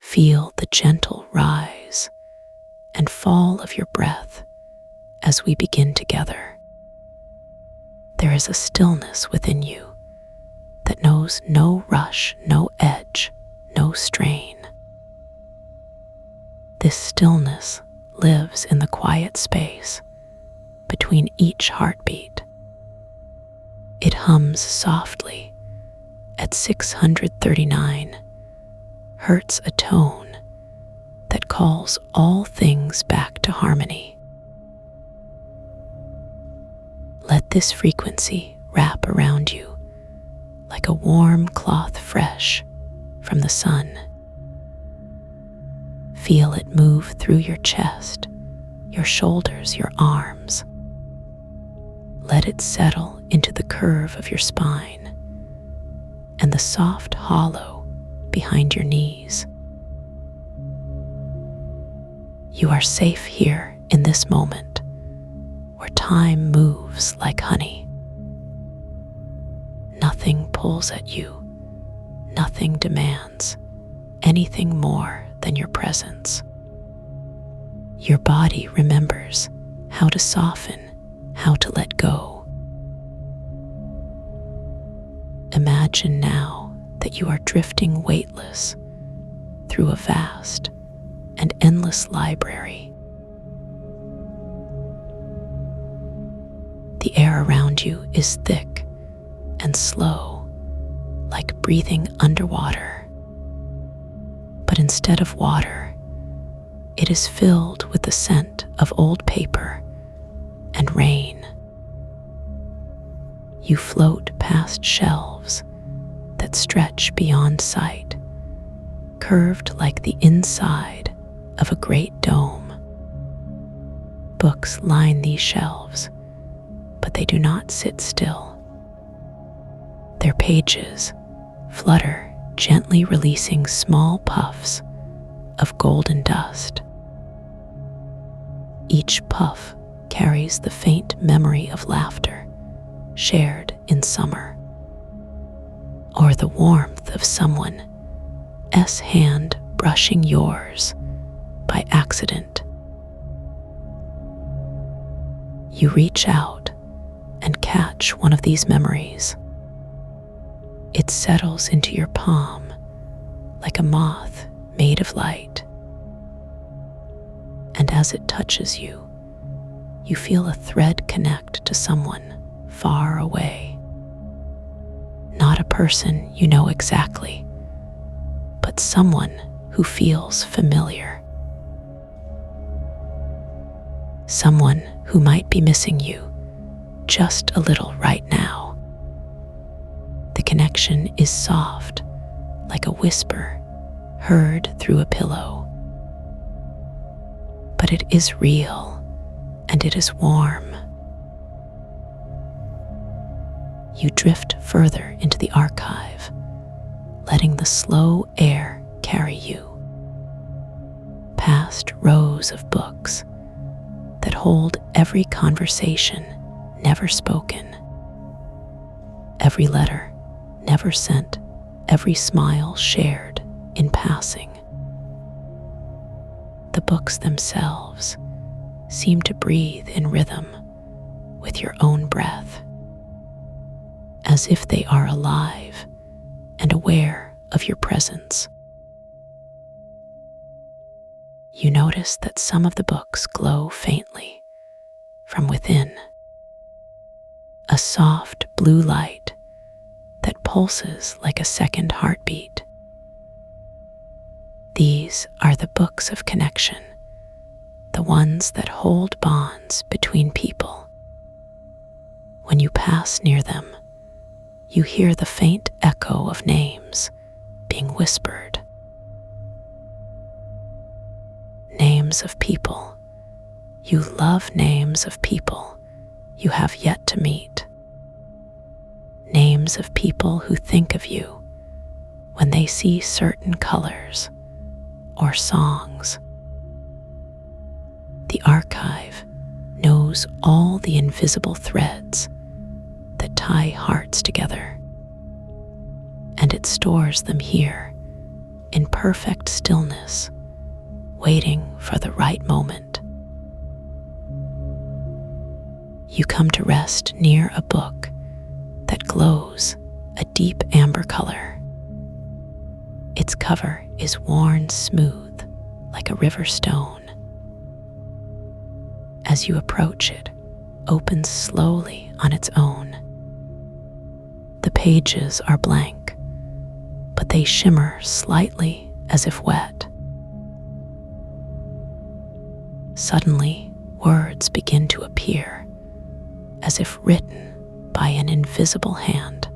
Feel the gentle rise and fall of your breath as we begin together. There is a stillness within you that knows no rush, no edge, no strain. This stillness lives in the quiet space between each heartbeat. It hums softly at 639 Hertz, a tone that calls all things back to harmony. Let this frequency wrap around you like a warm cloth fresh from the sun. Feel it move through your chest, your shoulders, your arms. Let it settle into the curve of your spine and the soft hollow behind your knees. You are safe here in this moment where time moves like honey. Nothing pulls at you, nothing demands anything more than your presence. Your body remembers how to soften, how to let go. Imagine now that you are drifting weightless through a vast and endless library. The air around you is thick and slow, like breathing underwater. But instead of water, it is filled with the scent of old paper and rain. You float past shelves that stretch beyond sight, curved like the inside of a great dome. Books line these shelves, but they do not sit still. Their pages flutter, gently releasing small puffs of golden dust. Each puff carries the faint memory of laughter shared in summer, or the warmth of someone's hand brushing yours by accident. You reach out and catch one of these memories. It settles into your palm like a moth made of light. And as it touches you, you feel a thread connect to someone far away. Not a person you know exactly, but someone who feels familiar. Someone who might be missing you just a little right now. The connection is soft, like a whisper heard through a pillow. But it is real, and it is warm. You drift further into the archive, letting the slow air carry you past rows of books that hold every conversation never spoken, every letter never sent, every smile shared in passing. The books themselves seem to breathe in rhythm with your own breath, as if they are alive and aware of your presence. You notice that some of the books glow faintly from within, a soft blue light that pulses like a second heartbeat. These are the books of connection, the ones that hold bonds between people. When you pass near them, you hear the faint echo of names being whispered. Names of people. You love names of people you have yet to meet. Names of people who think of you when they see certain colors or songs. The archive knows all the invisible threads that tie hearts together, and it stores them here in perfect stillness, waiting for the right moment. You come to rest near a book that glows a deep amber color. Its cover is worn smooth like a river stone. As you approach, it opens slowly on its own. The pages are blank, but they shimmer slightly as if wet. Suddenly, words begin to appear, as if written by an invisible hand.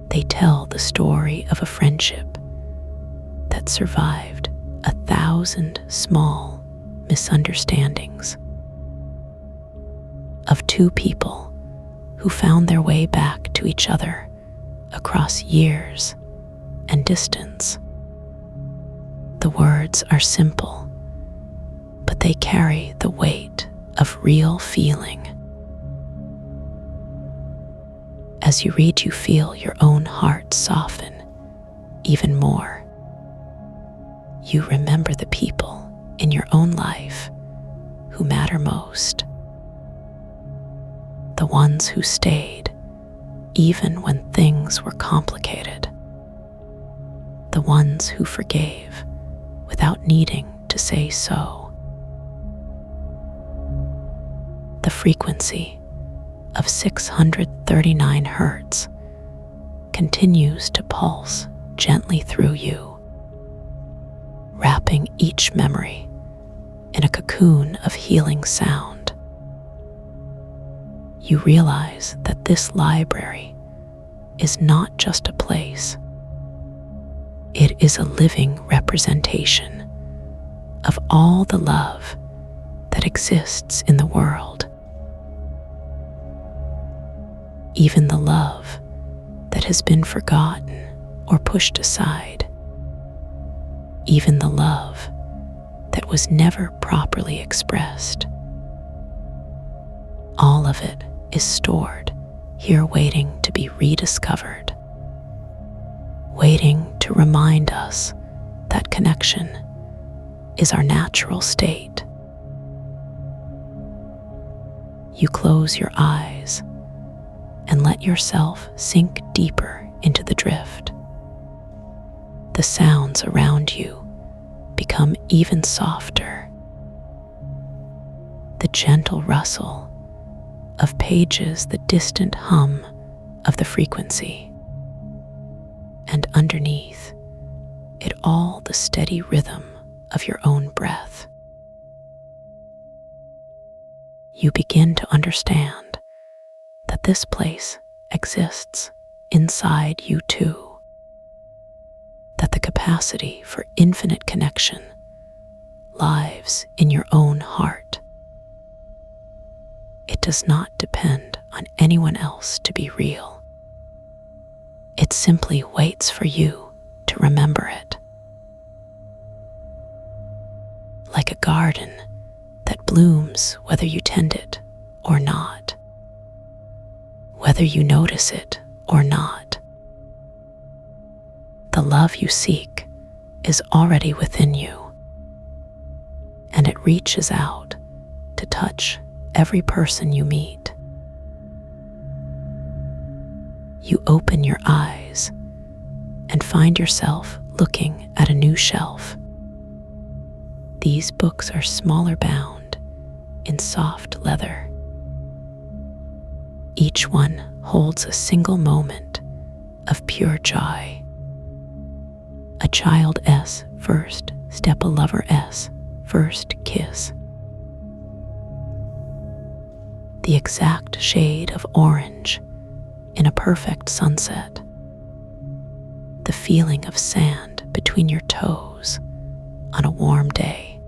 They tell the story of a friendship that survived 1,000 small misunderstandings, of two people who found their way back to each other across years and distance. The words are simple, but they carry the weight of real feeling. As you read, you feel your own heart soften even more. You remember the people in your own life who matter most. The ones who stayed even when things were complicated. The ones who forgave without needing to say so. The frequency of 639 Hertz continues to pulse gently through you, wrapping each memory in a cocoon of healing sound. You realize that this library is not just a place. It is a living representation of all the love that exists in the world. Even the love that has been forgotten or pushed aside. Even the love that was never properly expressed. All of it is stored here, waiting to be rediscovered, waiting to remind us that connection is our natural state. You close your eyes and let yourself sink deeper into the drift. The sounds around you become even softer. The gentle rustle of pages, the distant hum of the frequency, and underneath it all, the steady rhythm of your own breath. You begin to understand that this place exists inside you too. That the capacity for infinite connection lives in your own heart. It does not depend on anyone else to be real. It simply waits for you to remember it. Like a garden that blooms whether you tend it or not, whether you notice it or not. The love you seek is already within you, and it reaches out to touch every person you meet. You open your eyes and find yourself looking at a new shelf. These books are smaller bound in soft leather. Each one holds a single moment of pure joy. A child S first step, a lover S first kiss. The exact shade of orange in a perfect sunset. The feeling of sand between your toes on a warm day.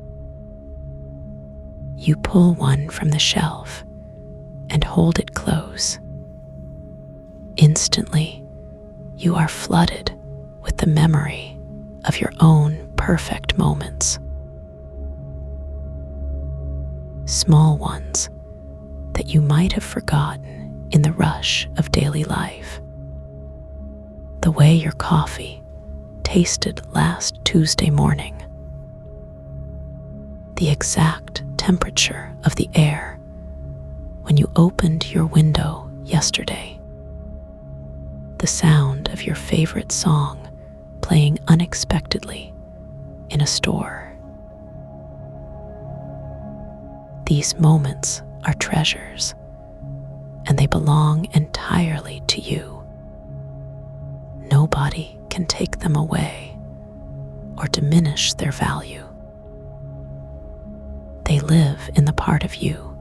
You pull one from the shelf and hold it close. Instantly, you are flooded with the memory of your own perfect moments. Small ones that you might have forgotten in the rush of daily life. The way your coffee tasted last Tuesday morning. The exact temperature of the air when you opened your window yesterday. The sound of your favorite song playing unexpectedly in a store. These moments are treasures, and they belong entirely to you. Nobody can take them away or diminish their value. They live in the part of you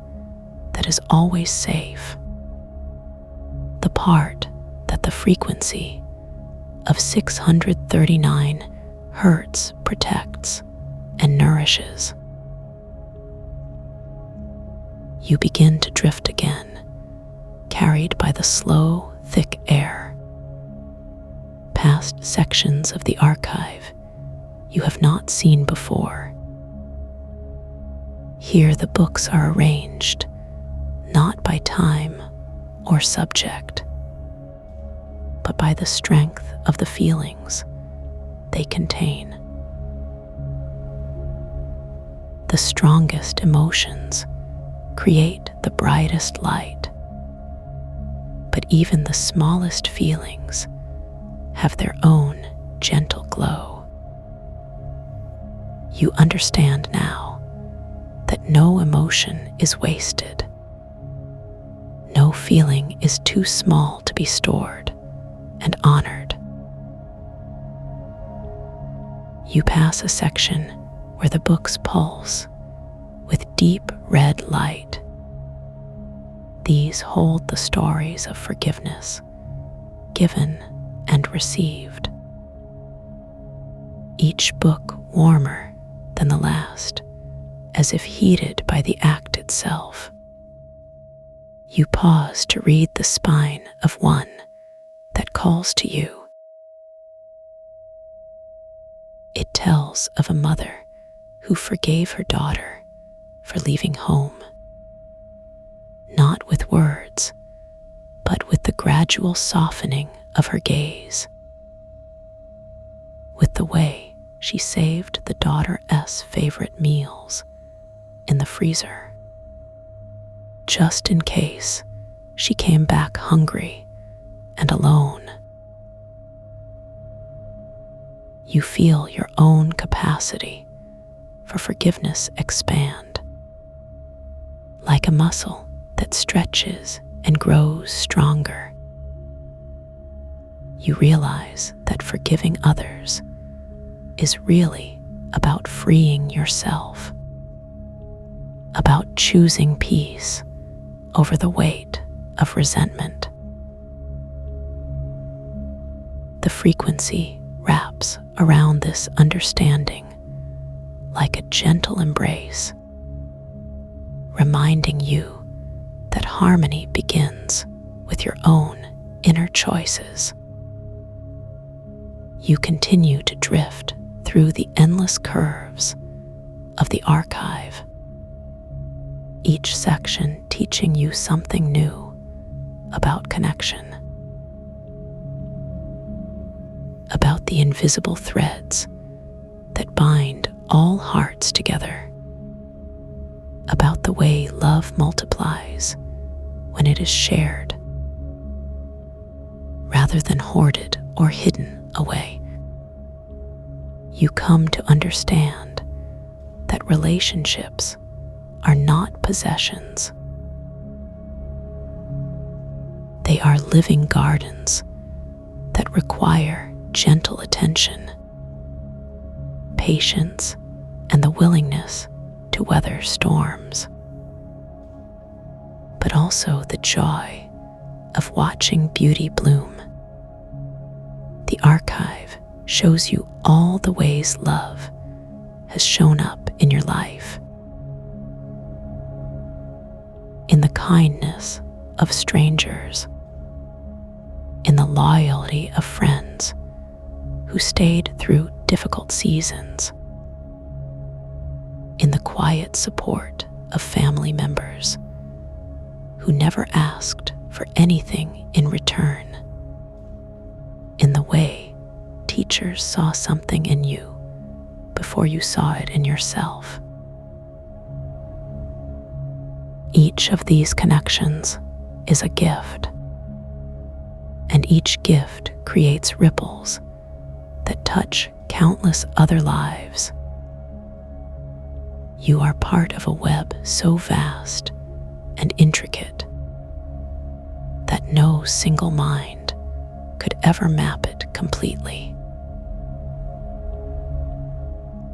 that is always safe, the part that the frequency of 639 Hertz protects and nourishes. You begin to drift again, carried by the slow, thick air, past sections of the archive you have not seen before. Here the books are arranged, not by time or subject, but by the strength of the feelings they contain. The strongest emotions create the brightest light, but even the smallest feelings have their own gentle glow. You understand now that no emotion is wasted. No feeling is too small to be stored and honored. You pass a section where the books pulse with deep red light. These hold the stories of forgiveness, given and received. Each book warmer than the last, as if heated by the act itself. You pause to read the spine of one that calls to you. It tells of a mother who forgave her daughter for leaving home, not with words, but with the gradual softening of her gaze, with the way she saved the daughter's favorite meals in the freezer, just in case she came back hungry and alone. You feel your own capacity for forgiveness expand, like a muscle that stretches and grows stronger. You realize that forgiving others is really about freeing yourself, about choosing peace over the weight of resentment. The frequency wraps around this understanding like a gentle embrace, reminding you that harmony begins with your own inner choices. You continue to drift through the endless curves of the archive, each section teaching you something new about connection, about the invisible threads that bind all hearts together, about the way love multiplies when it is shared rather than hoarded or hidden away. You come to understand that relationships are not possessions. They are living gardens that require gentle attention, patience, and the willingness to weather storms, but also the joy of watching beauty bloom. The archive shows you all the ways love has shown up in your life. In the kindness of strangers, in the loyalty of friends who stayed through difficult seasons, in the quiet support of family members who never asked for anything in return, in the way teachers saw something in you before you saw it in yourself. Each of these connections is a gift, and each gift creates ripples that touch countless other lives. You are part of a web so vast and intricate that no single mind could ever map it completely.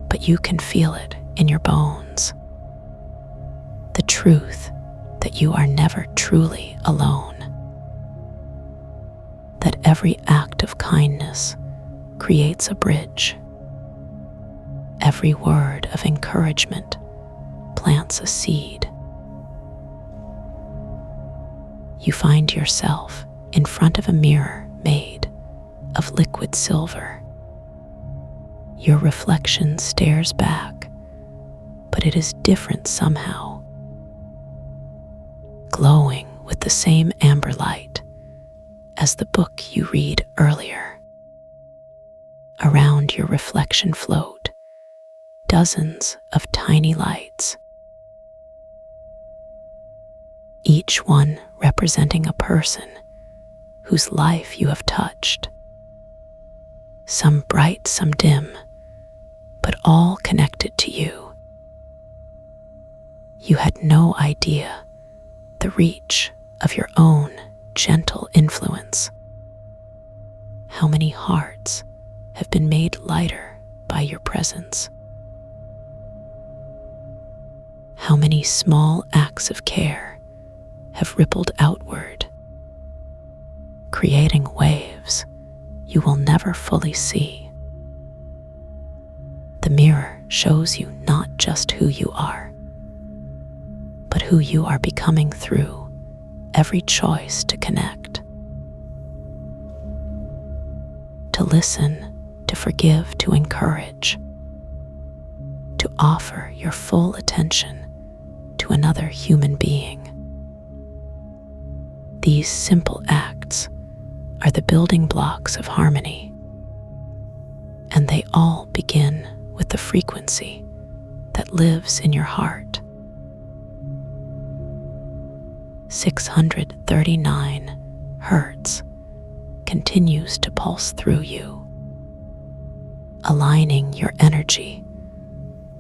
But you can feel it in your bones. The truth that you are never truly alone. That every act of kindness creates a bridge. Every word of encouragement plants a seed. You find yourself in front of a mirror made of liquid silver. Your reflection stares back, but it is different somehow, glowing with the same amber light as the book you read earlier. Around your reflection float dozens of tiny lights, each one representing a person whose life you have touched. Some bright, some dim, but all connected to you. You had no idea the reach of your own gentle influence. How many hearts have been made lighter by your presence? How many small acts of care have rippled outward, creating waves you will never fully see? The mirror shows you not just who you are, but who you are becoming through every choice to connect, to listen, to forgive, to encourage, to offer your full attention to another human being. These simple acts are the building blocks of harmony, and they all begin with the frequency that lives in your heart. 639 Hertz continues to pulse through you, aligning your energy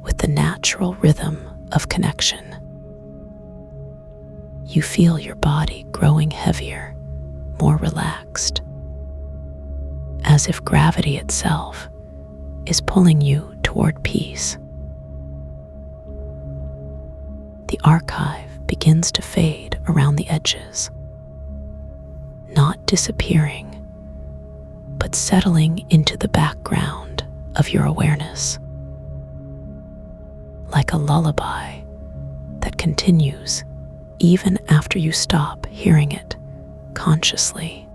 with the natural rhythm of connection. You feel your body growing heavier, more relaxed, as if gravity itself is pulling you toward peace. The archive begins to fade around the edges, not disappearing, but settling into the background of your awareness, like a lullaby that continues even after you stop hearing it consciously.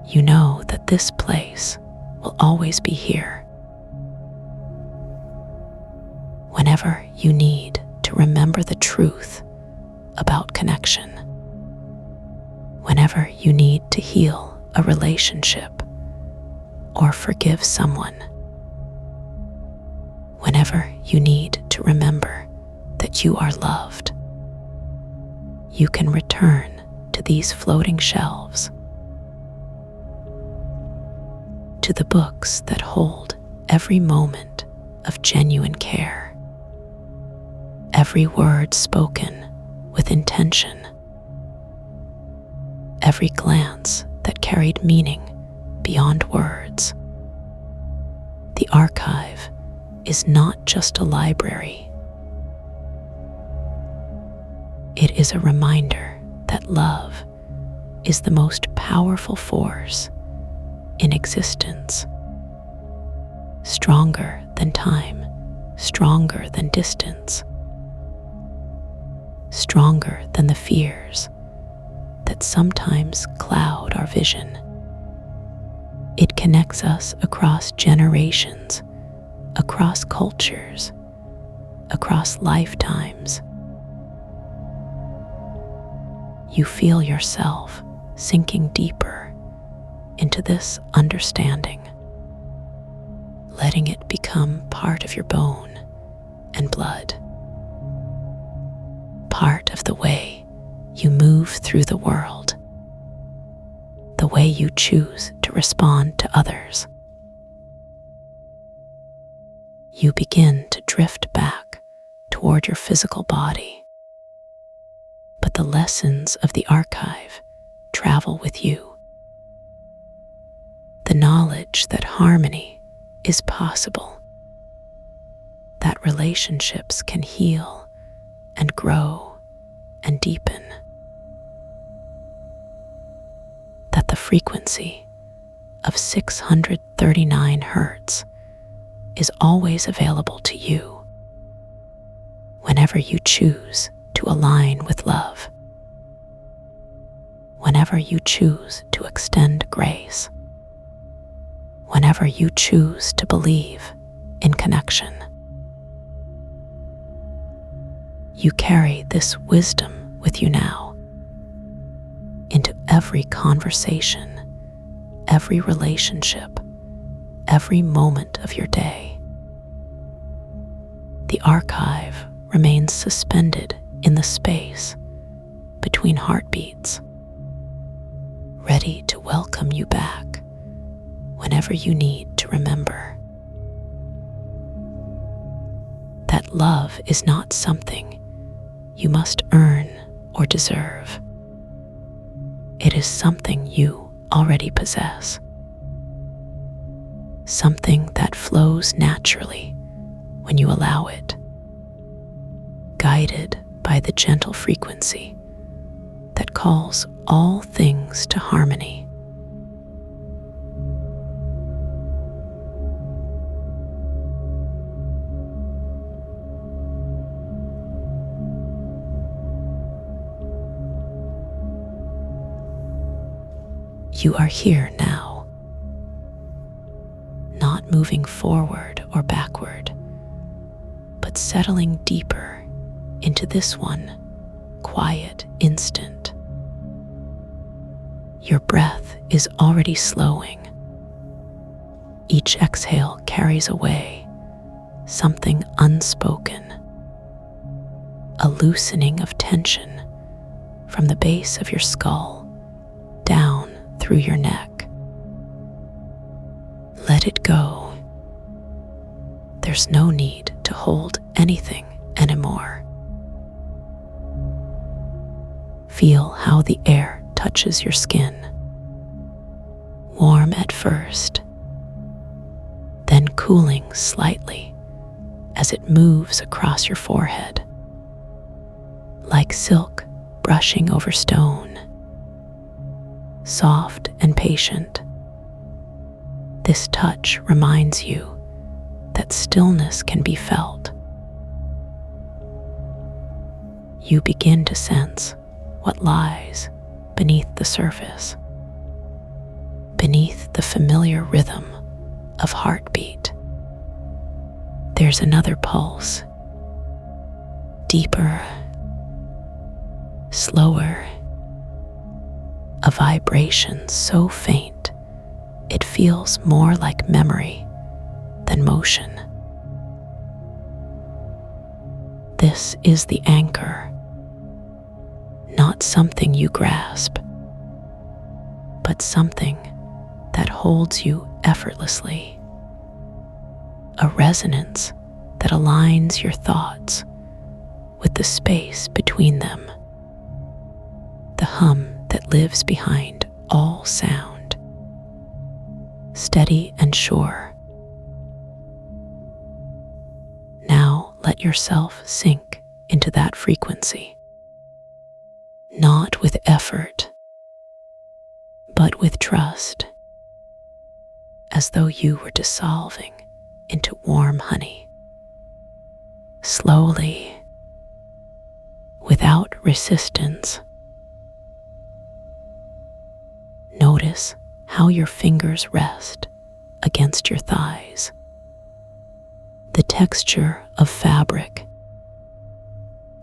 You know that this place will always be here. Whenever you need to remember the truth about connection, whenever you need to heal a relationship or forgive someone, whenever you need to remember that you are loved, you can return to these floating shelves, to the books that hold every moment of genuine care, every word spoken with intention, every glance that carried meaning beyond words. The archive is not just a library. It is a reminder that love is the most powerful force in existence, stronger than time, stronger than distance, stronger than the fears that sometimes cloud our vision. It connects us across generations, across cultures, across lifetimes. You feel yourself sinking deeper into this understanding. letting it become part of your bone and blood, part of the way you move through the world, the way you choose to respond to others. You begin to drift back toward your physical body, but the lessons of the archive travel with you. The knowledge that harmony is possible, that relationships can heal and grow and deepen, that the frequency of 639 Hertz is always available to you whenever you choose to align with love, whenever you choose to extend grace, whenever you choose to believe in connection. You carry this wisdom with you now into every conversation, every relationship, every moment of your day. The archive remains suspended in the space between heartbeats, ready to welcome you back whenever you need to remember that love is not something you must earn or deserve. It is something you already possess, something that flows naturally when you allow it, guided by the gentle frequency that calls all things to harmony. You are here now, not moving forward or backward, but settling deeper into this one quiet instant. Your breath is already slowing. Each exhale carries away something unspoken, a loosening of tension from the base of your skull down through your neck. Let it go. There's no need to hold anything anymore. Feel how the air touches your skin, warm at first, then cooling slightly as it moves across your forehead, like silk brushing over stone. Soft and patient, this touch reminds you that stillness can be felt. You begin to sense what lies beneath the surface, beneath the familiar rhythm of heartbeat. There's another pulse, deeper, slower, a vibration so faint it feels more like memory than motion. This is the anchor, not something you grasp, but something that holds you effortlessly, a resonance that aligns your thoughts with the space between them, the hum that lives behind all sound, steady and sure. Now let yourself sink into that frequency, not with effort, but with trust, as though you were dissolving into warm honey. Slowly, without resistance, notice how your fingers rest against your thighs, the texture of fabric,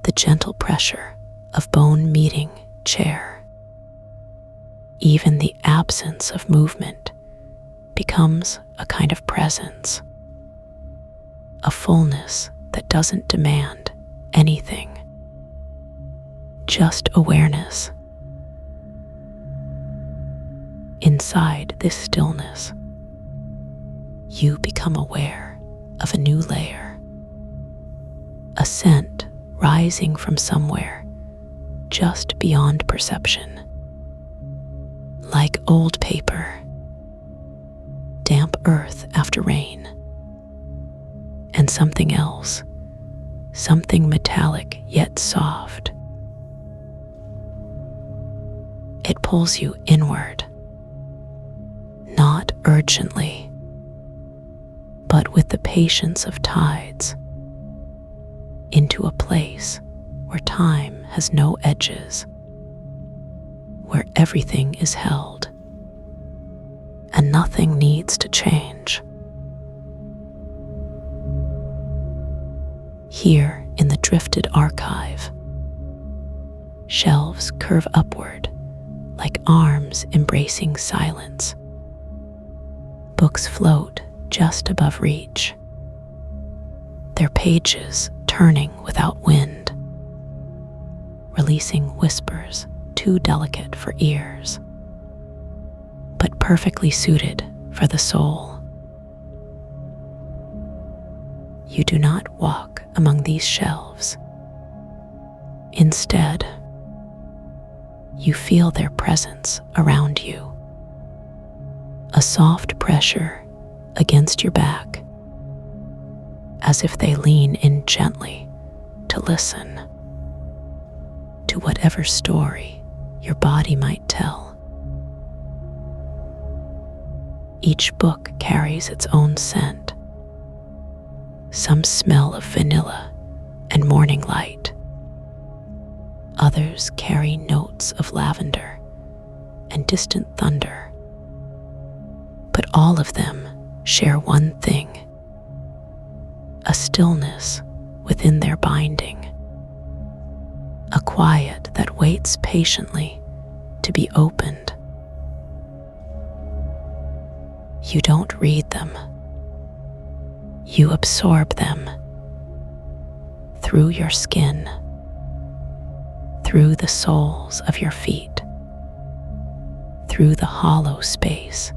the gentle pressure of bone meeting chair. Even the absence of movement becomes a kind of presence, a fullness that doesn't demand anything, just awareness. Inside this stillness, you become aware of a new layer, a scent rising from somewhere just beyond perception, like old paper, damp earth after rain, and something else, something metallic yet soft. It pulls you inward, not urgently, but with the patience of tides, into a place where time has no edges, where everything is held, and nothing needs to change. Here in the drifted archive, shelves curve upward like arms embracing silence. Books float just above reach, their pages turning without wind, releasing whispers too delicate for ears, but perfectly suited for the soul. You do not walk among these shelves. Instead, you feel their presence around you, a soft pressure against your back, as if they lean in gently to listen to whatever story your body might tell. Each book carries its own scent. Some smell of vanilla and morning light. Others carry notes of lavender and distant thunder. But all of them share one thing: a stillness within their binding, a quiet that waits patiently to be opened. You don't read them. You absorb them through your skin, through the soles of your feet, through the hollow space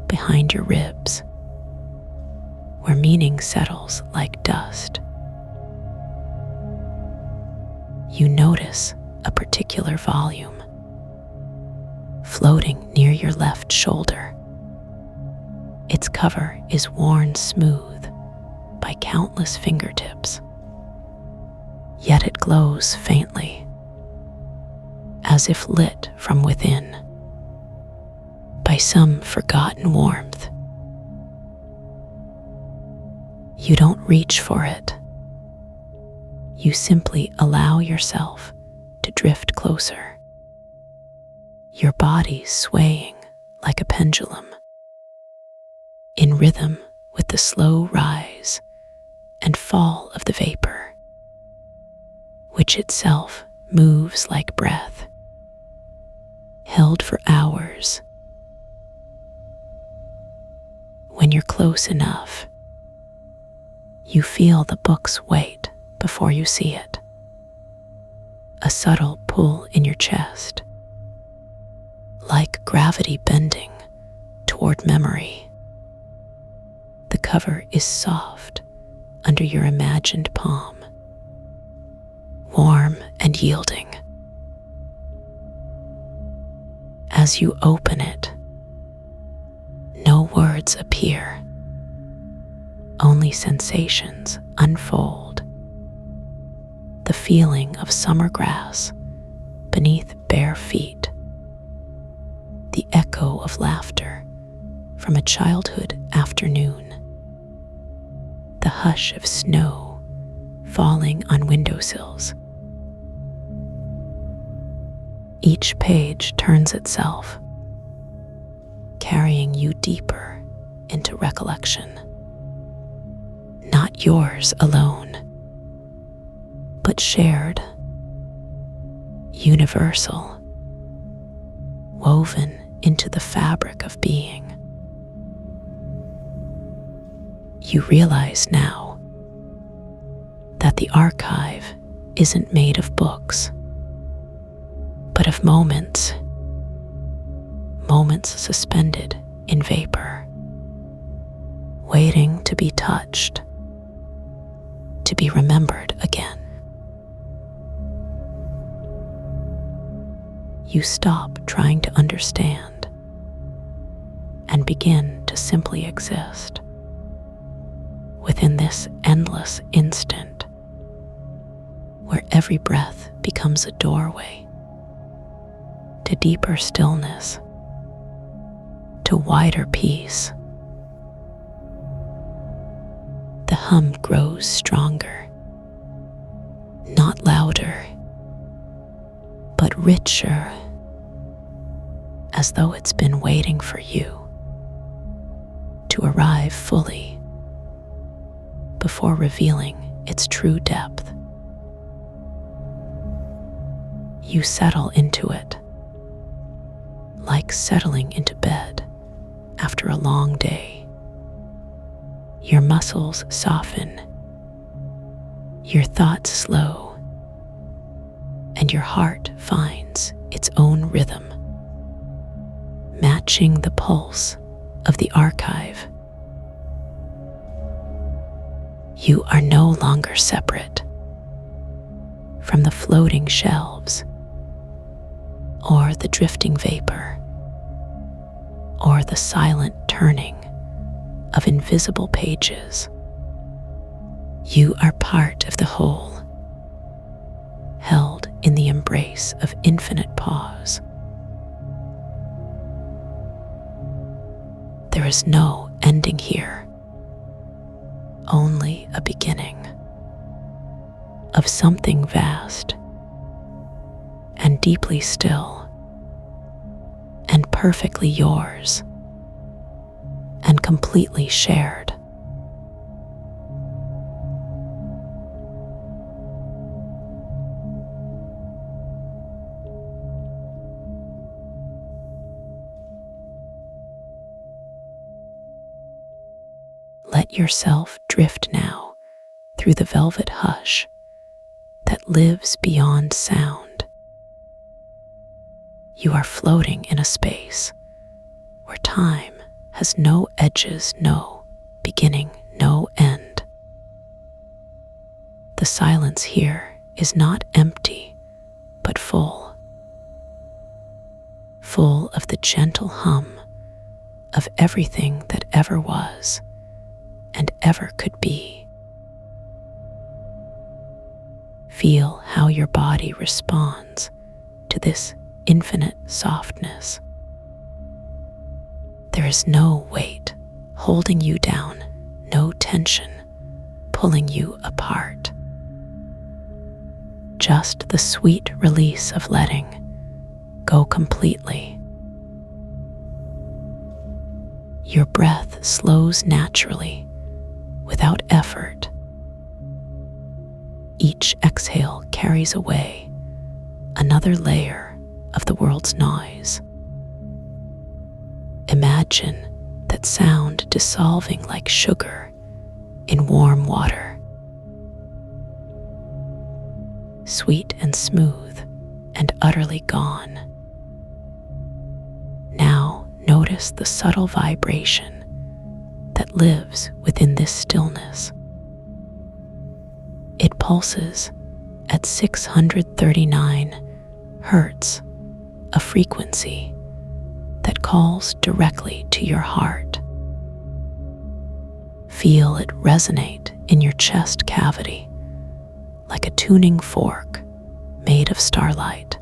behind your ribs, where meaning settles like dust. You notice a particular volume floating near your left shoulder. Its cover is worn smooth by countless fingertips, yet it glows faintly, as if lit from within by some forgotten warmth. You don't reach for it. You simply allow yourself to drift closer, your body swaying like a pendulum, in rhythm with the slow rise and fall of the vapor, which itself moves like breath, held for hours. When you're close enough, you feel the book's weight before you see it, a subtle pull in your chest, like gravity bending toward memory. The cover is soft under your imagined palm, warm and yielding. As you open it, no words appear, only sensations unfold. The feeling of summer grass beneath bare feet, the echo of laughter from a childhood afternoon, the hush of snow falling on windowsills. Each page turns itself, carrying you deeper into recollection. Not yours alone, but shared, universal, woven into the fabric of being. You realize now the archive isn't made of books, but of moments, moments suspended in vapor, waiting to be touched, to be remembered again. You stop trying to understand and begin to simply exist within this endless instant where every breath becomes a doorway to deeper stillness, to wider peace. The hum grows stronger, not louder, but richer, as though it's been waiting for you to arrive fully before revealing its true depth. You settle into it, like settling into bed after a long day. Your muscles soften, your thoughts slow, and your heart finds its own rhythm, matching the pulse of the archive. You are no longer separate from the floating shelves, or the drifting vapor, or the silent turning of invisible pages. You are part of the whole, held in the embrace of infinite pause. There is no ending here, only a beginning of something vast and deeply still and perfectly yours and completely shared. Let yourself drift now through the velvet hush that lives beyond sound. You are floating in a space where time has no edges, no beginning, no end. The silence here is not empty, but full. Full of the gentle hum of everything that ever was and ever could be. Feel how your body responds to this infinite softness. There is no weight holding you down, no tension pulling you apart. Just the sweet release of letting go completely. Your breath slows naturally, without effort. Each exhale carries away another layer of the world's noise. Imagine that sound dissolving like sugar in warm water. Sweet and smooth and utterly gone. Now notice the subtle vibration that lives within this stillness. It pulses at 639 Hertz, a frequency that calls directly to your heart. Feel it resonate in your chest cavity like a tuning fork made of starlight.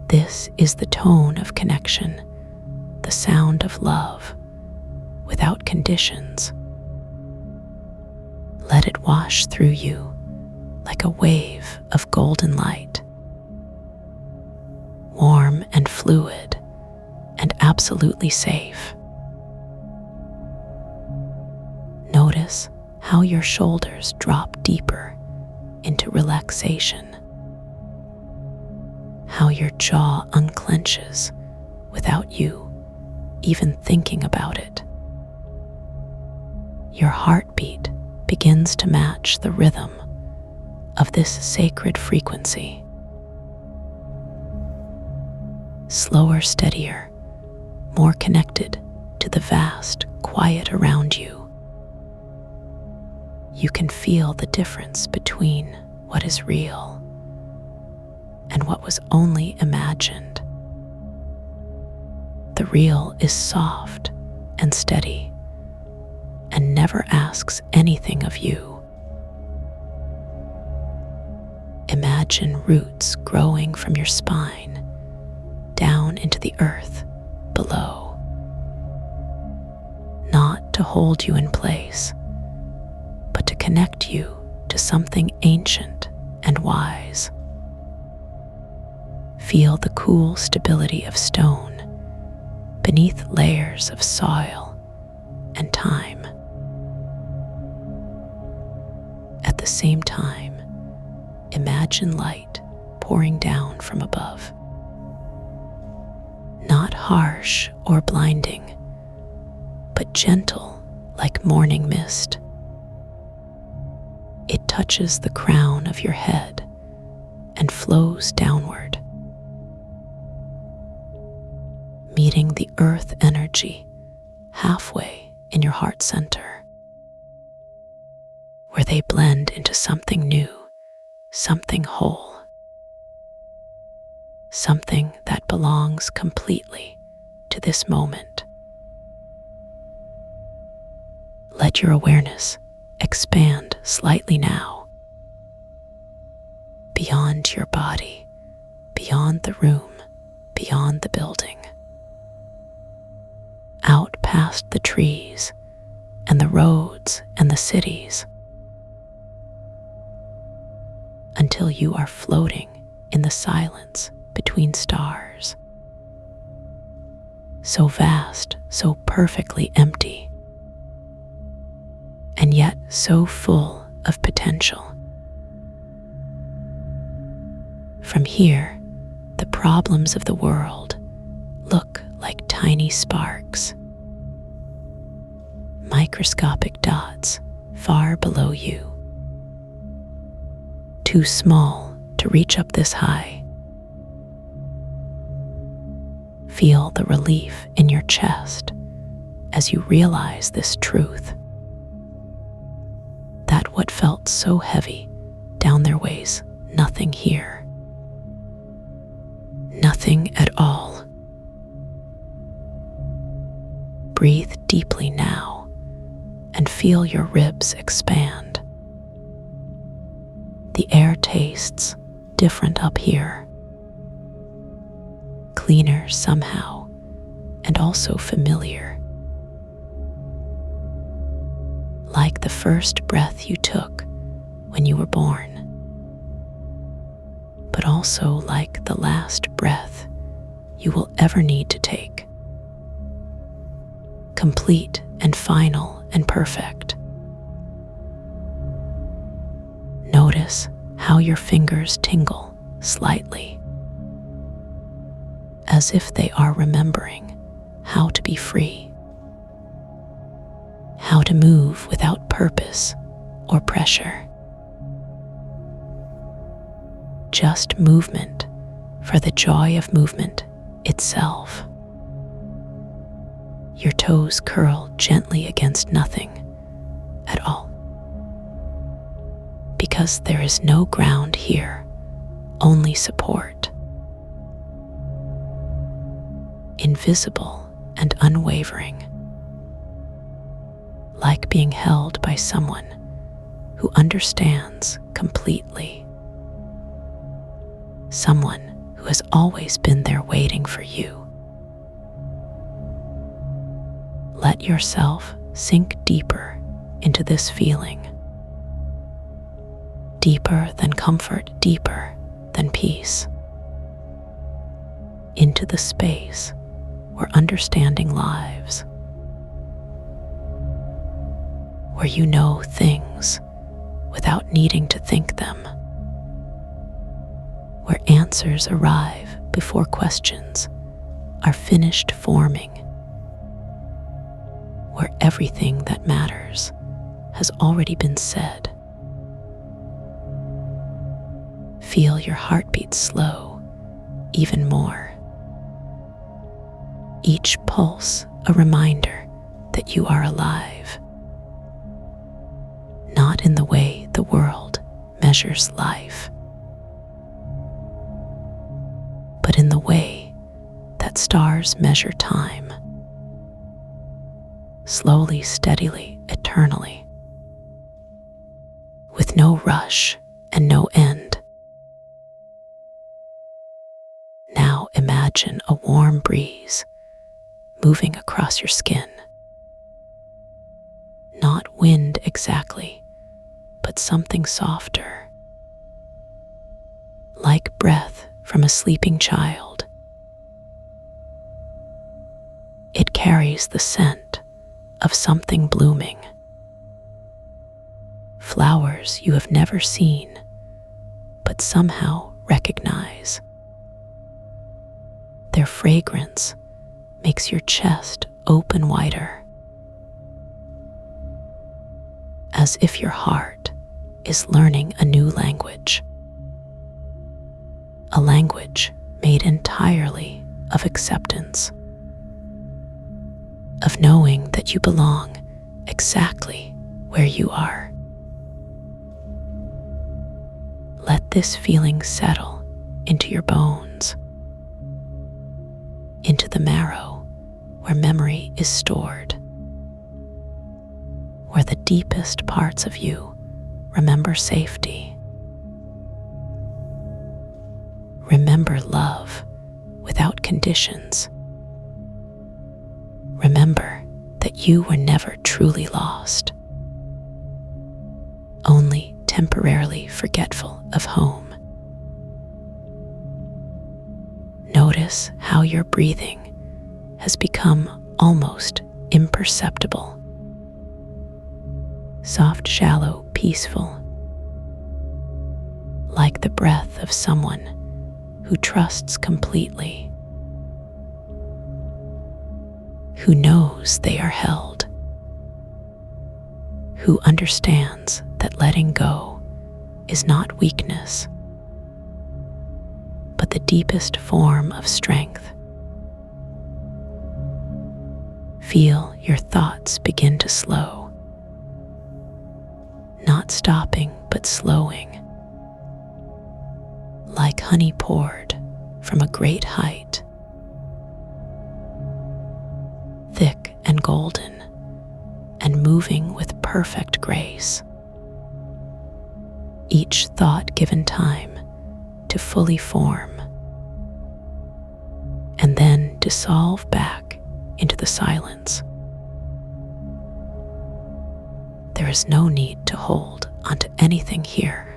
This is the tone of connection, the sound of love, without conditions. Let it wash through you like a wave of golden light, warm and fluid and absolutely safe. Notice how your shoulders drop deeper into relaxation, how your jaw unclenches without you even thinking about it. Your heartbeat begins to match the rhythm of this sacred frequency. Slower, steadier, more connected to the vast quiet around you. You can feel the difference between what is real and what was only imagined. The real is soft and steady and never asks anything of you. Imagine roots growing from your spine down into the earth below, not to hold you in place, but to connect you to something ancient and wise. Feel the cool stability of stone beneath layers of soil and time. At the same time, imagine light pouring down from above. Not harsh or blinding, but gentle like morning mist. It touches the crown of your head and flows downward, meeting the earth energy halfway in your heart center, where they blend into something new, something whole, something that belongs completely to this moment. Let your awareness expand slightly now, beyond your body, beyond the room, beyond the building, out past the trees and the roads and the cities, until you are floating in the silence between stars, so vast, so perfectly empty, and yet so full of potential. From here, the problems of the world look like tiny sparks, microscopic dots far below you, too small to reach up this high. Feel the relief in your chest as you realize this truth, that what felt so heavy down there weighs nothing here. Nothing at all. Breathe deeply now and feel your ribs expand. The air tastes different up here, cleaner somehow, and also familiar. Like the first breath you took when you were born, but also like the last breath you will ever need to take. Complete and final and perfect. Notice how your fingers tingle slightly, as if they are remembering how to be free, how to move without purpose or pressure. Just movement for the joy of movement itself. Your toes curl gently against nothing at all, because there is no ground here, only support. Invisible and unwavering, like being held by someone who understands completely. Someone who has always been there waiting for you. Let yourself sink deeper into this feeling. Deeper than comfort, deeper than peace. Into the space where understanding lives. Where you know things without needing to think them. Where answers arrive before questions are finished forming. Where everything that matters has already been said. Feel your heartbeat slow even more. Each pulse a reminder that you are alive. Not in the way the world measures life, but in the way that stars measure time. Slowly, steadily, eternally. With no rush and no end. Now imagine a warm breeze moving across your skin. Not wind exactly, but something softer. Like breath from a sleeping child. It carries the scent of something blooming. Flowers you have never seen, but somehow recognize. Their fragrance makes your chest open wider, as if your heart is learning a new language. A language made entirely of acceptance, of knowing that you belong exactly where you are. Let this feeling settle into your bones, into the marrow where memory is stored, where the deepest parts of you remember safety. Remember love without conditions. Remember that you were never truly lost, only temporarily forgetful of home. Notice how your breathing has become almost imperceptible. Soft, shallow, peaceful, like the breath of someone who trusts completely, who knows they are held, who understands that letting go is not weakness, but the deepest form of strength. Feel your thoughts begin to slow, not stopping but slowing, like honey poured from a great height, thick and golden and moving with perfect grace. Each thought given time to fully form and then dissolve back into the silence. There is no need to hold onto anything here.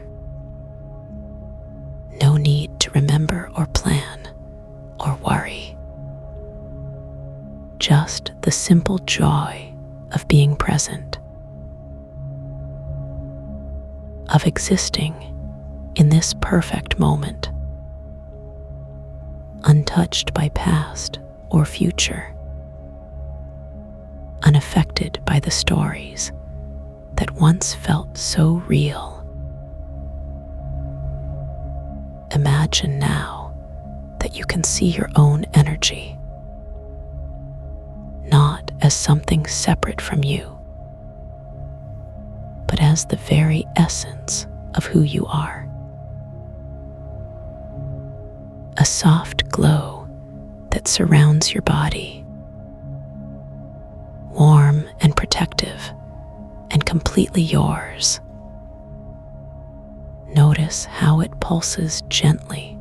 No need to remember or plan or worry. Just the simple joy of being present, of existing in this perfect moment, untouched by past or future, unaffected by the stories that once felt so real. Imagine now that you can see your own energy, not as something separate from you, but as the very essence of who you are. A soft glow that surrounds your body, warm and protective and completely yours. Notice how it pulses gently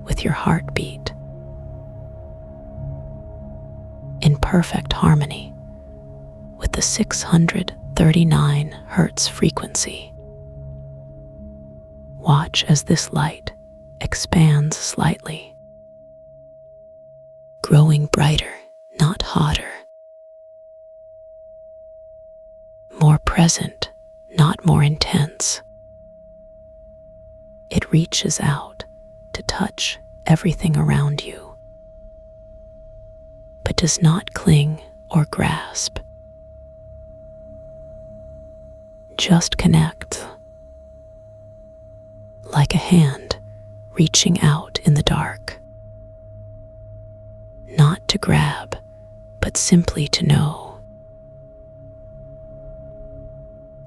with your heartbeat, in perfect harmony with the 639 Hertz frequency. Watch as this light expands slightly, growing brighter, not hotter, more present, not more intense. It reaches out to touch everything around you, but does not cling or grasp. just connects, like a hand reaching out in the dark. Not to grab, but simply to know.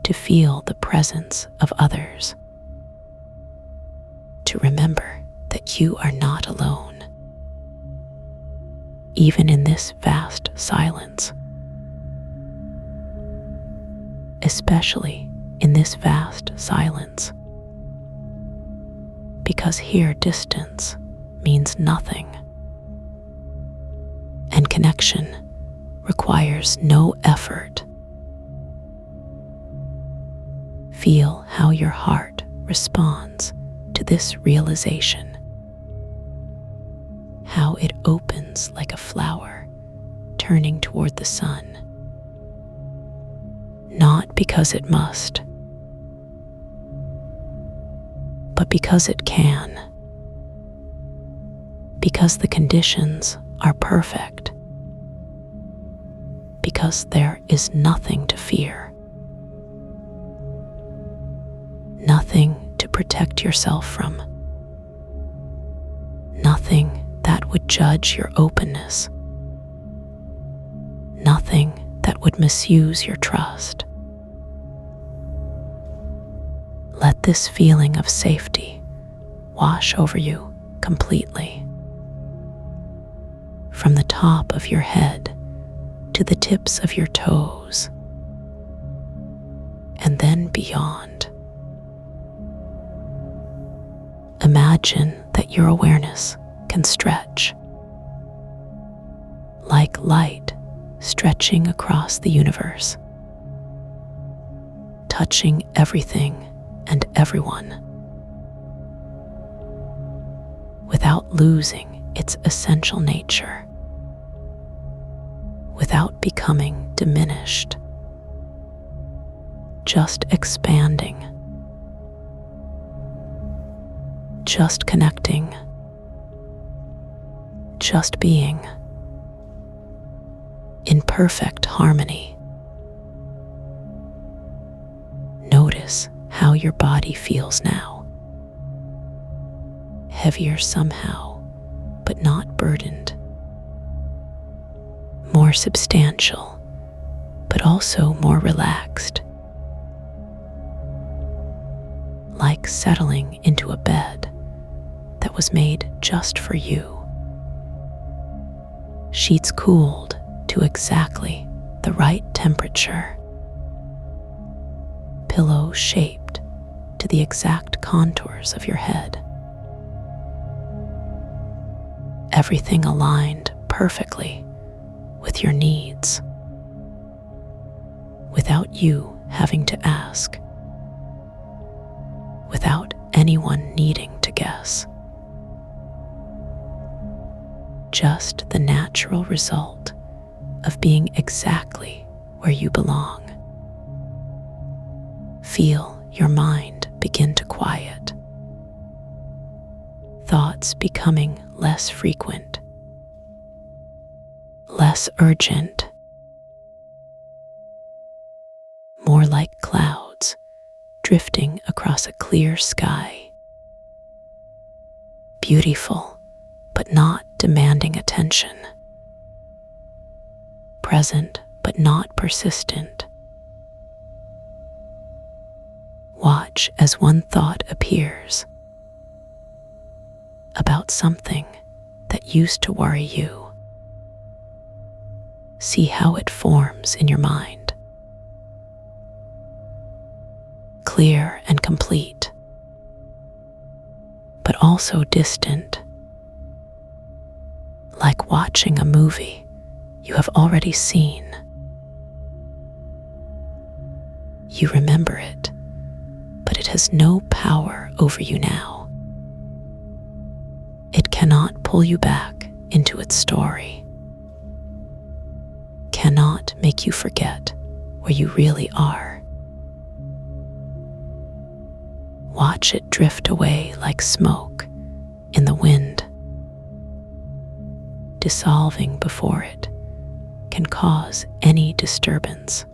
To feel the presence of others. To remember that you are not alone, even in this vast silence. Especially in this vast silence. Because here distance means nothing. And connection requires no effort. Feel how your heart responds to this realization. How it opens like a flower turning toward the sun. Not because it must, but because it can. Because the conditions are perfect. Because there is nothing to fear. Nothing to protect yourself from. Nothing that would judge your openness. Nothing that would misuse your trust. Let this feeling of safety wash over you completely. From the top of your head to the tips of your toes, and then beyond. Imagine that your awareness can stretch, like light stretching across the universe, touching everything and everyone, without losing its essential nature, without becoming diminished, just expanding, just connecting, just being, in perfect harmony. Notice how your body feels now. Heavier somehow, but not burdened. More substantial, but also more relaxed. Like settling into a bed that was made just for you. Sheets cooled to exactly the right temperature. Pillows shaped to the exact contours of your head. Everything aligned perfectly with your needs, without you having to ask, without anyone needing to guess. Just the natural result of being exactly where you belong. Feel your mind begin to quiet. Thoughts becoming less frequent, less urgent, more like clouds drifting across a clear sky. Beautiful, but not demanding attention. Present, but not persistent. Watch as one thought appears about something that used to worry you. See how it forms in your mind. Clear and complete, but also distant. Like watching a movie you have already seen. You remember it, but it has no power over you now. It cannot pull you back into its story. Cannot make you forget where you really are. Watch it drift away like smoke in the wind. Dissolving before it can cause any disturbance.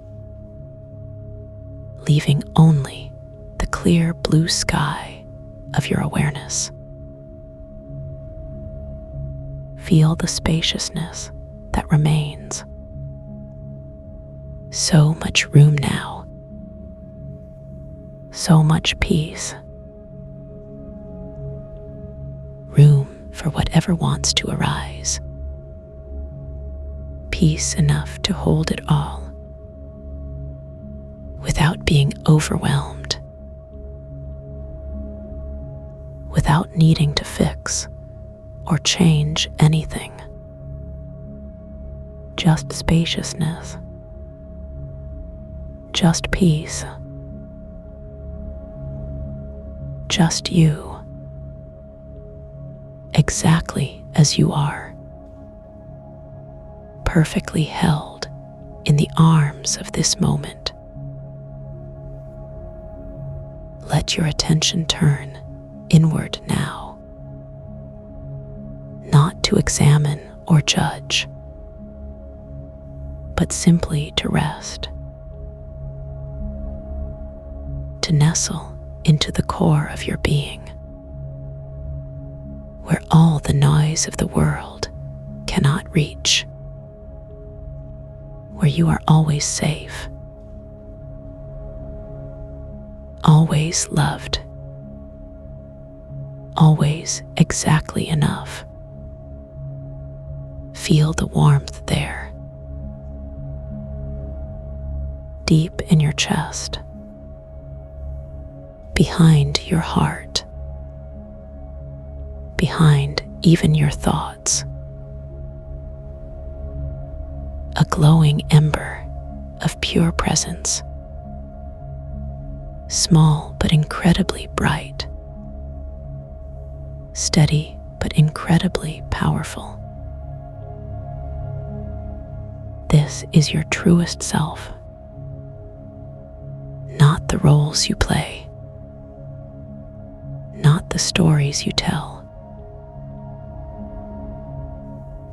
leaving only the clear blue sky of your awareness. Feel the spaciousness that remains. So much room now. So much peace. Room for whatever wants to arise. Peace enough to hold it all without being overwhelmed, without needing to fix or change anything. Just spaciousness, just peace, just you, exactly as you are, perfectly held in the arms of this moment. Let your attention turn inward now, not to examine or judge, but simply to rest, to nestle into the core of your being, where all the noise of the world cannot reach, where you are always safe, always loved, always exactly enough. Feel the warmth there, deep in your chest, behind your heart, behind even your thoughts. A glowing ember of pure presence, small but incredibly bright, steady but incredibly powerful. This is your truest self, not the roles you play, not the stories you tell,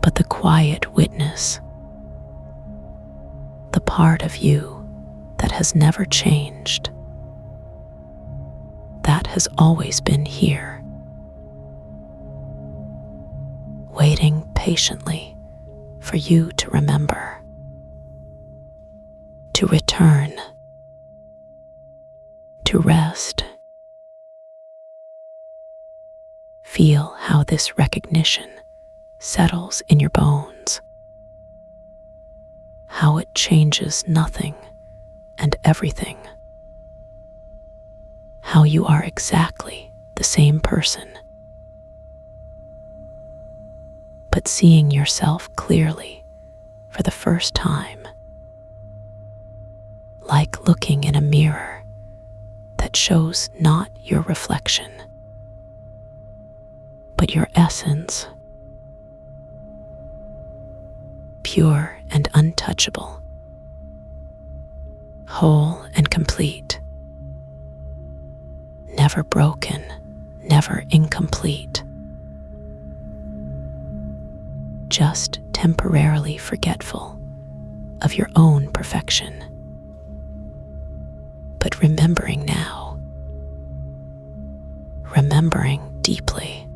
but the quiet witness, the part of you that has never changed, that has always been here, waiting patiently for you to remember, to return, to rest. Feel how this recognition settles in your bones, how it changes nothing and everything, how you are exactly the same person, but seeing yourself clearly for the first time, like looking in a mirror that shows not your reflection, but your essence, pure and untouchable, whole and complete, never broken, never incomplete, just temporarily forgetful of your own perfection, but remembering now, remembering deeply.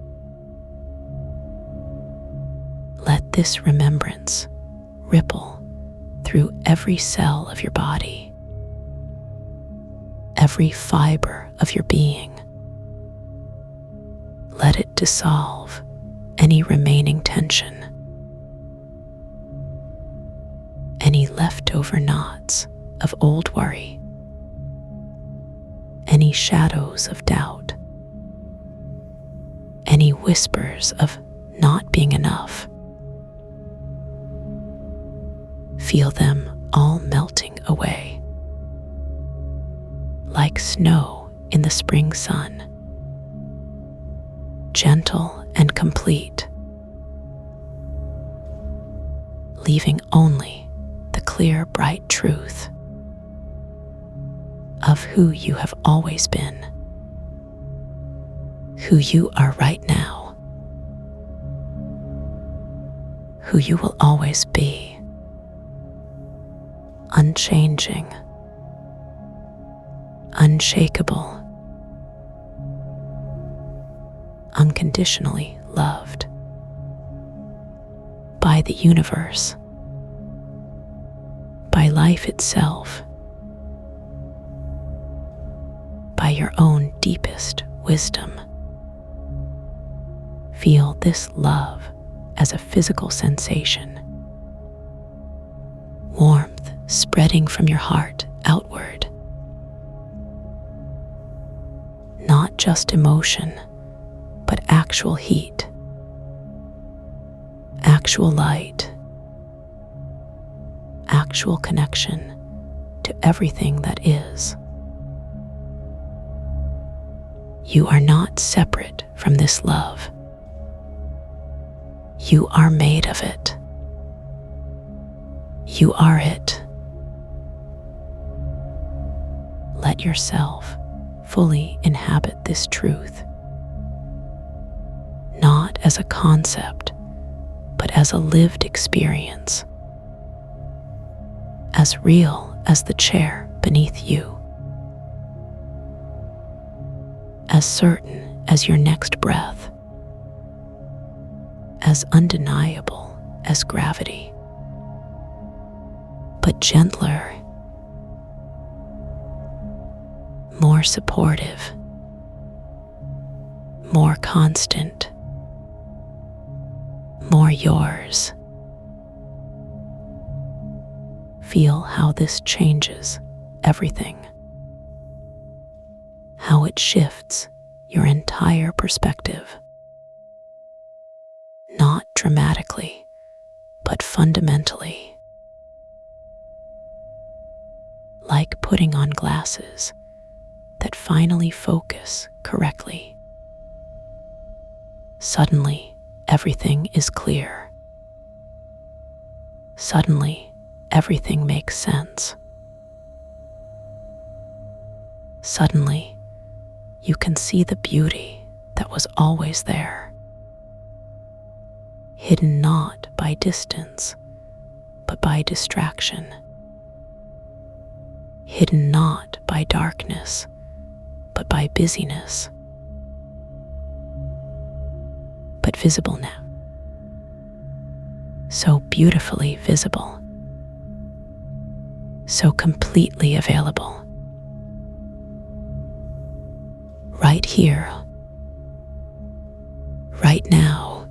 Let this remembrance ripple through every cell of your body, every fiber of your being. Let it dissolve any remaining tension, any leftover knots of old worry, any shadows of doubt, any whispers of not being enough. Feel them all melting away, like snow in the spring sun, gentle and complete, leaving only the clear, bright truth of who you have always been, who you are right now, who you will always be, unchanging, unshakable, unconditionally loved by the universe, by life itself, by your own deepest wisdom. Feel this love as a physical sensation, warmth spreading from your heart outward. Not just emotion, but actual heat, actual light, actual connection to everything that is. You are not separate from this love. You are made of it. You are it. Let yourself fully inhabit this truth, not as a concept, but as a lived experience, as real as the chair beneath you, as certain as your next breath, as undeniable as gravity, but gentler, more supportive, more constant, more yours. Feel how this changes everything, how it shifts your entire perspective, not dramatically, but fundamentally. Like putting on glasses that finally focus correctly. Suddenly, everything is clear. Suddenly, everything makes sense. Suddenly, you can see the beauty that was always there, hidden not by distance, but by distraction, hidden not by darkness, but by busyness, but visible now, so beautifully visible, so completely available, right here, right now,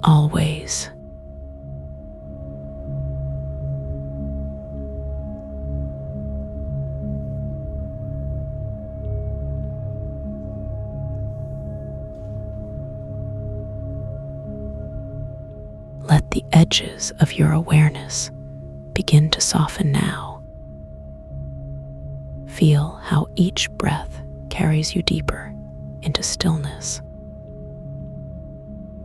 always. Let the edges of your awareness begin to soften now. Feel how each breath carries you deeper into stillness.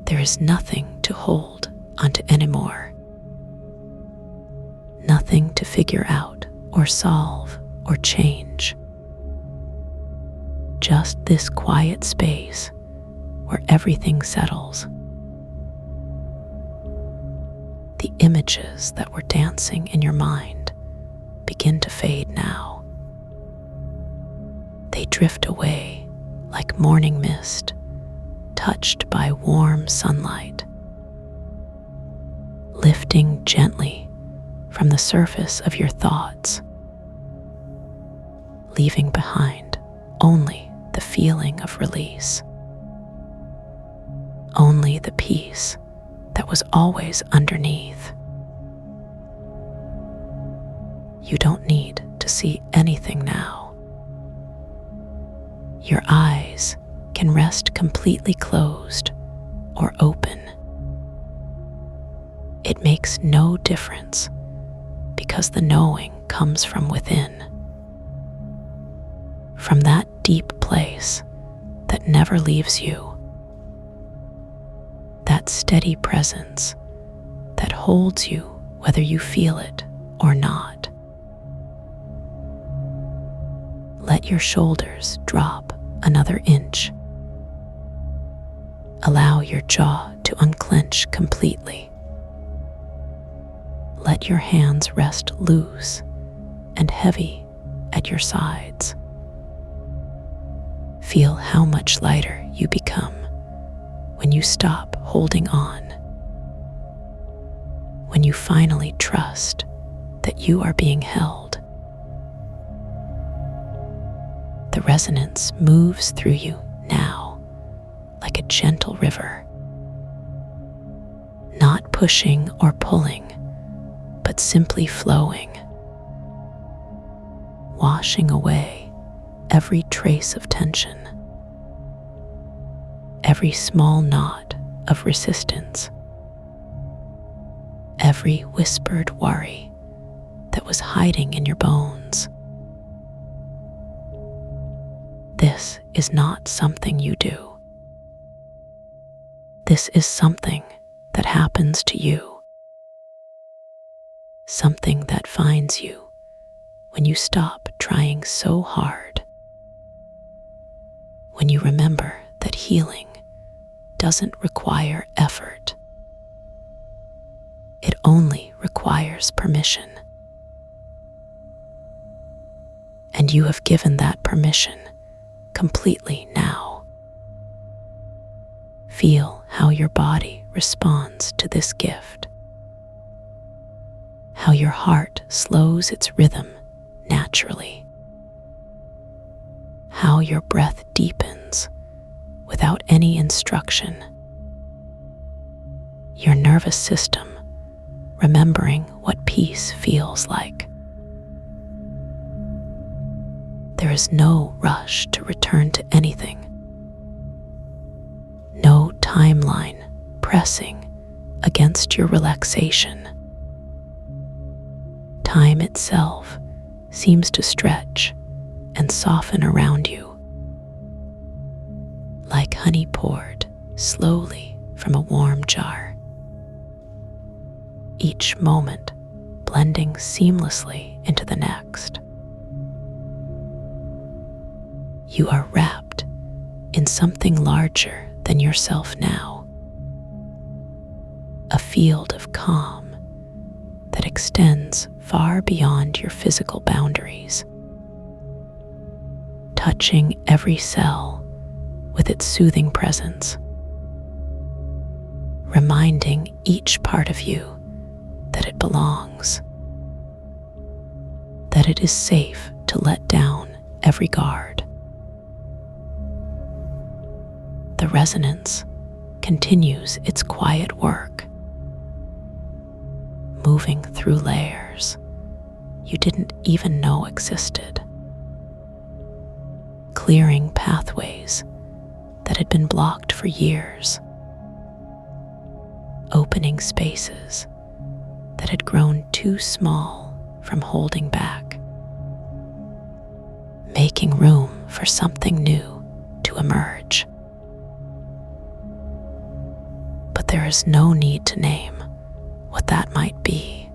There is nothing to hold onto anymore. Nothing to figure out or solve or change. Just this quiet space where everything settles. The images that were dancing in your mind begin to fade now. They drift away like morning mist, touched by warm sunlight, lifting gently from the surface of your thoughts, leaving behind only the feeling of release, only the peace that was always underneath. You don't need to see anything now. Your eyes can rest completely closed or open. It makes no difference because the knowing comes from within, from that deep place that never leaves you. That steady presence that holds you whether you feel it or not. Let your shoulders drop another inch. Allow your jaw to unclench completely. Let your hands rest loose and heavy at inside your sides. Feel how much lighter you become when you stop holding on, when you finally trust that you are being held. The resonance moves through you now like a gentle river, not pushing or pulling, but simply flowing, washing away every trace of tension, every small knot of resistance, every whispered worry that was hiding in your bones. This is not something you do. This is something that happens to you. Something that finds you when you stop trying so hard. When you remember that healing doesn't require effort. It only requires permission. And you have given that permission completely now. Feel how your body responds to this gift. How your heart slows its rhythm naturally. How your breath deepens without any instruction. Your nervous system remembering what peace feels like. There is no rush to return to anything. No timeline pressing against your relaxation. Time itself seems to stretch and soften around you, like honey poured slowly from a warm jar. Each moment blending seamlessly into the next. You are wrapped in something larger than yourself now. A field of calm that extends far beyond your physical boundaries, touching every cell with its soothing presence, reminding each part of you that it belongs, that it is safe to let down every guard. The resonance continues its quiet work, moving through layers you didn't even know existed, clearing pathways that had been blocked for years, opening spaces that had grown too small from holding back, making room for something new to emerge. But there is no need to name what that might be.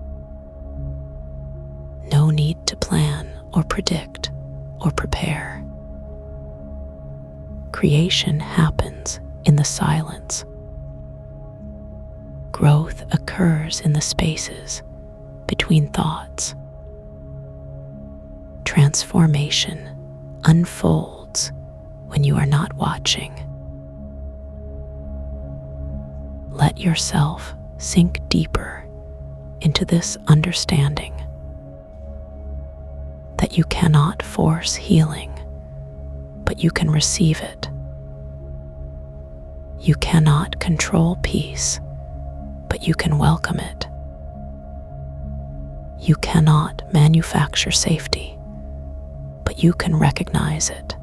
No need to plan or predict or prepare. Creation happens in the silence. Growth occurs in the spaces between thoughts. Transformation unfolds when you are not watching. Let yourself sink deeper into this understanding that you cannot force healing, but you can receive it. You cannot control peace, but you can welcome it. You cannot manufacture safety, but you can recognize it.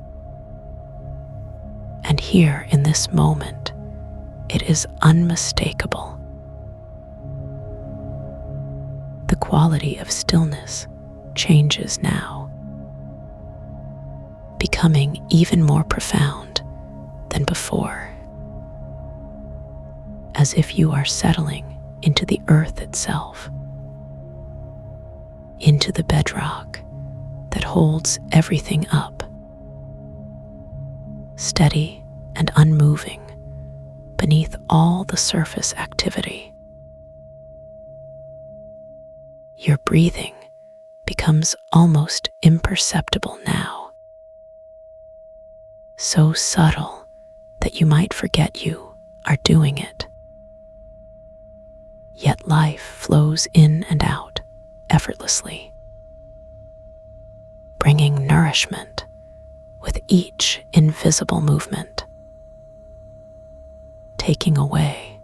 And here in this moment, it is unmistakable. The quality of stillness changes now, becoming even more profound than before, as if you are settling into the earth itself, into the bedrock that holds everything up, steady and unmoving beneath all the surface activity. Your breathing becomes becomes almost imperceptible now, so subtle that you might forget you are doing it. Yet life flows in and out effortlessly, bringing nourishment with each invisible movement, taking away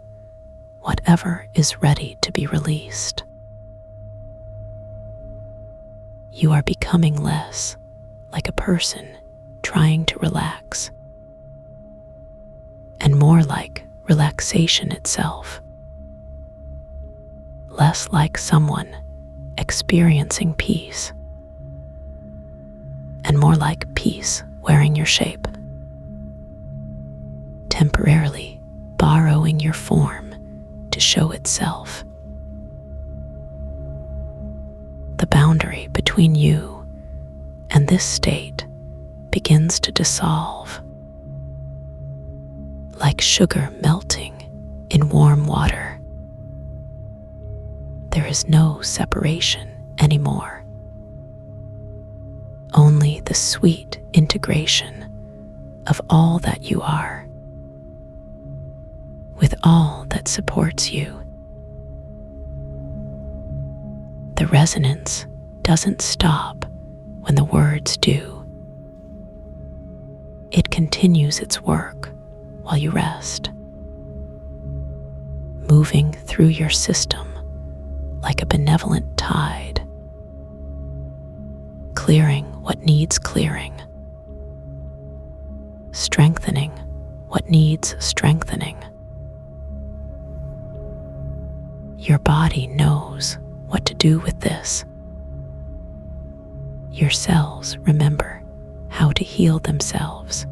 whatever is ready to be released. You are becoming less like a person trying to relax, and more like relaxation itself, less like someone experiencing peace, and more like peace wearing your shape, temporarily borrowing your form to show itself. The boundary between you and this state begins to dissolve, like sugar melting in warm water. There is no separation anymore, only the sweet integration of all that you are, with all that supports you. The resonance doesn't stop when the words do. It continues its work while you rest, moving through your system like a benevolent tide, clearing what needs clearing, strengthening what needs strengthening. Your body knows what to do with this. Your cells remember how to heal themselves.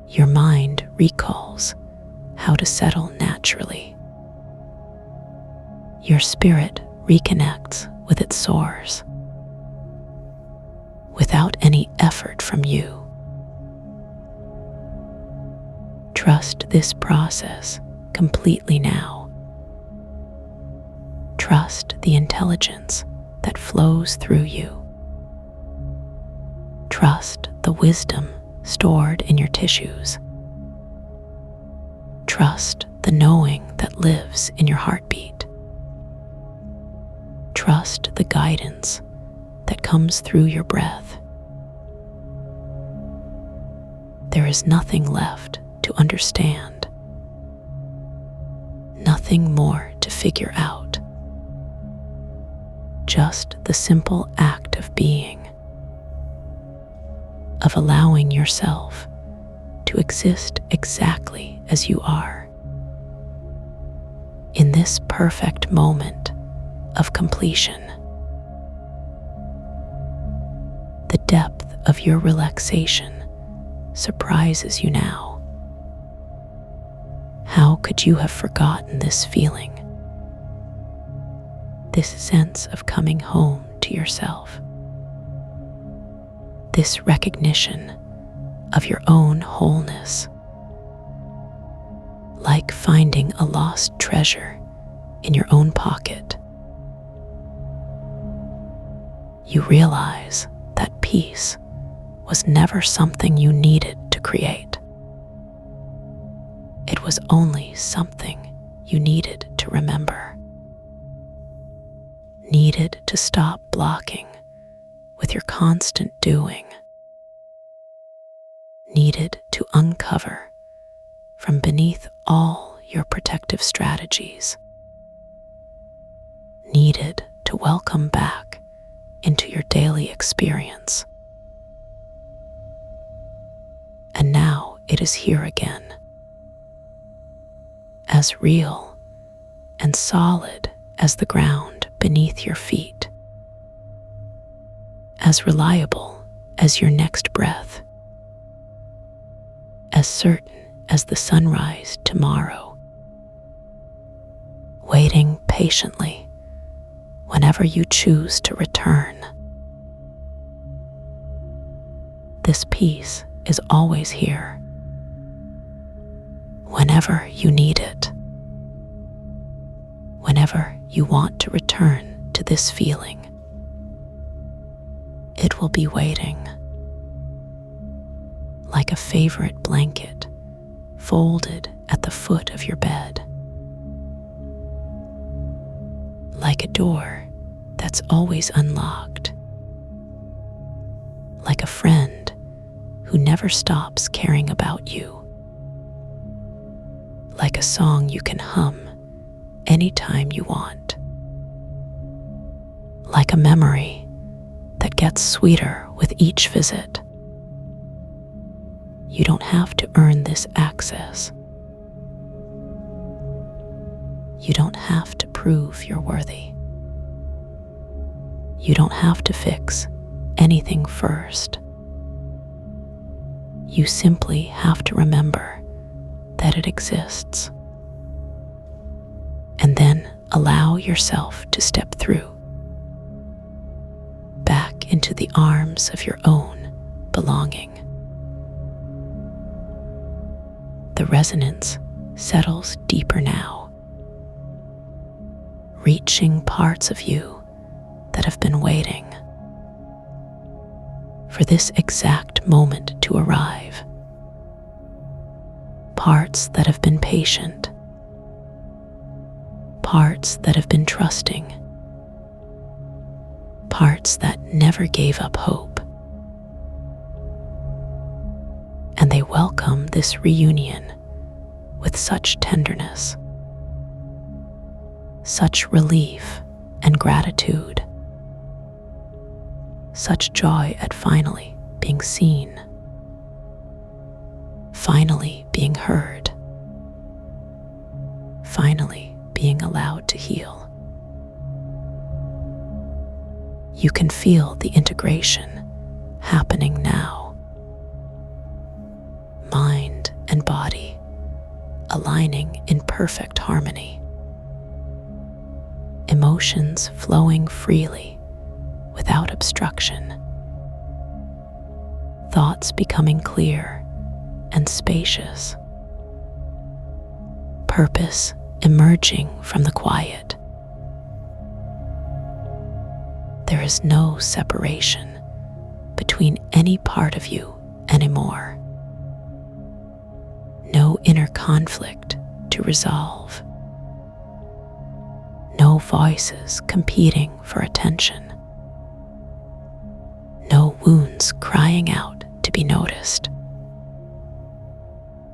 Your mind recalls how to settle naturally. Your spirit reconnects with its source without any effort from you. Trust this process completely now. Trust the intelligence that flows through you. Trust the wisdom stored in your tissues. Trust the knowing that lives in your heartbeat. Trust the guidance that comes through your breath. There is nothing left to understand, nothing more to figure out. Just the simple act of being, of allowing yourself to exist exactly as you are, in this perfect moment of completion. The depth of your relaxation surprises you now. How could you have forgotten this feeling? This sense of coming home to yourself, this recognition of your own wholeness, like finding a lost treasure in your own pocket. You realize that peace was never something you needed to create. It was only something you needed to remember, needed to stop blocking with your constant doing, needed to uncover from beneath all your protective strategies, needed to welcome back into your daily experience. And now it is here again, as real and solid as the ground beneath your feet, as reliable as your next breath, as certain as the sunrise tomorrow, waiting patiently whenever you choose to return. This peace is always here, whenever you need it, whenever you want to return to this feeling. It will be waiting, like a favorite blanket folded at the foot of your bed, like a door that's always unlocked, like a friend who never stops caring about you, like a song you can hum anytime you want, like a memory that gets sweeter with each visit. You don't have to earn this access. You don't have to prove you're worthy. You don't have to fix anything first. You simply have to remember that it exists, and then allow yourself to step through, back into the arms of your own belonging. The resonance settles deeper now, reaching parts of you that have been waiting for this exact moment to arrive. Parts that have been patient, parts that have been trusting, parts that never gave up hope. And they welcome this reunion with such tenderness, such relief and gratitude, such joy at finally being seen, finally being heard, finally being allowed to heal. You can feel the integration happening now. Mind and body aligning in perfect harmony. Emotions flowing freely without obstruction. Thoughts becoming clear and spacious. Purpose emerging from the quiet. There is no separation between any part of you anymore. No inner conflict to resolve. No voices competing for attention. No wounds crying out to be noticed.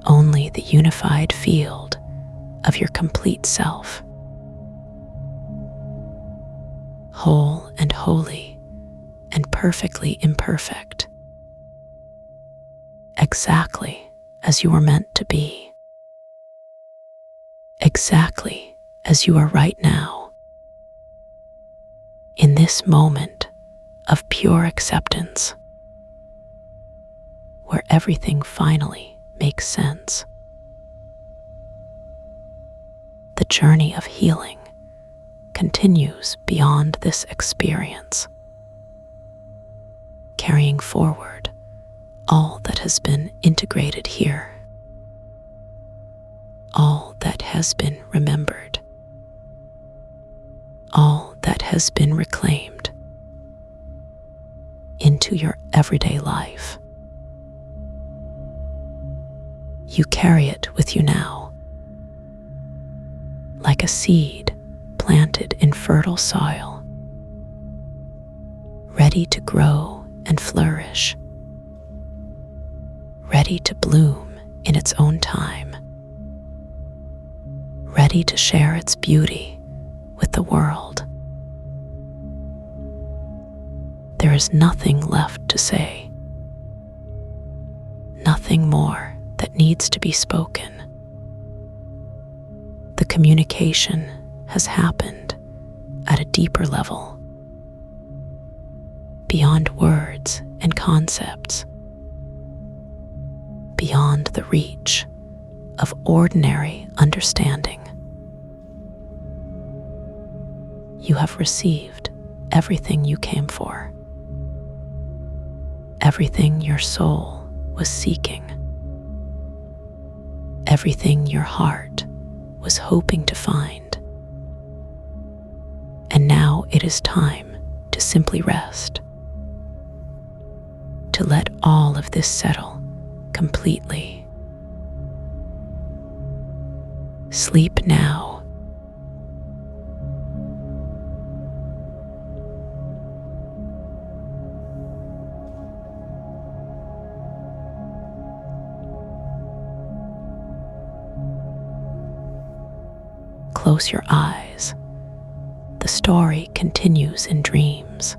Only the unified field of your complete self. Whole and holy and perfectly imperfect. Exactly as you were meant to be. Exactly as you are right now. In this moment of pure acceptance, where everything finally makes sense. The journey of healing continues beyond this experience, carrying forward all that has been integrated here, all that has been remembered, all that has been reclaimed into your everyday life. You carry it with you now, like a seed planted in fertile soil, ready to grow and flourish, ready to bloom in its own time, ready to share its beauty with the world. There is nothing left to say, nothing more that needs to be spoken. The communication has happened at a deeper level, beyond words and concepts, beyond the reach of ordinary understanding. You have received everything you came for, everything your soul was seeking, everything your heart was hoping to find. And now it is time to simply rest, to let all of this settle completely. Sleep now. Close your eyes. The story continues in dreams.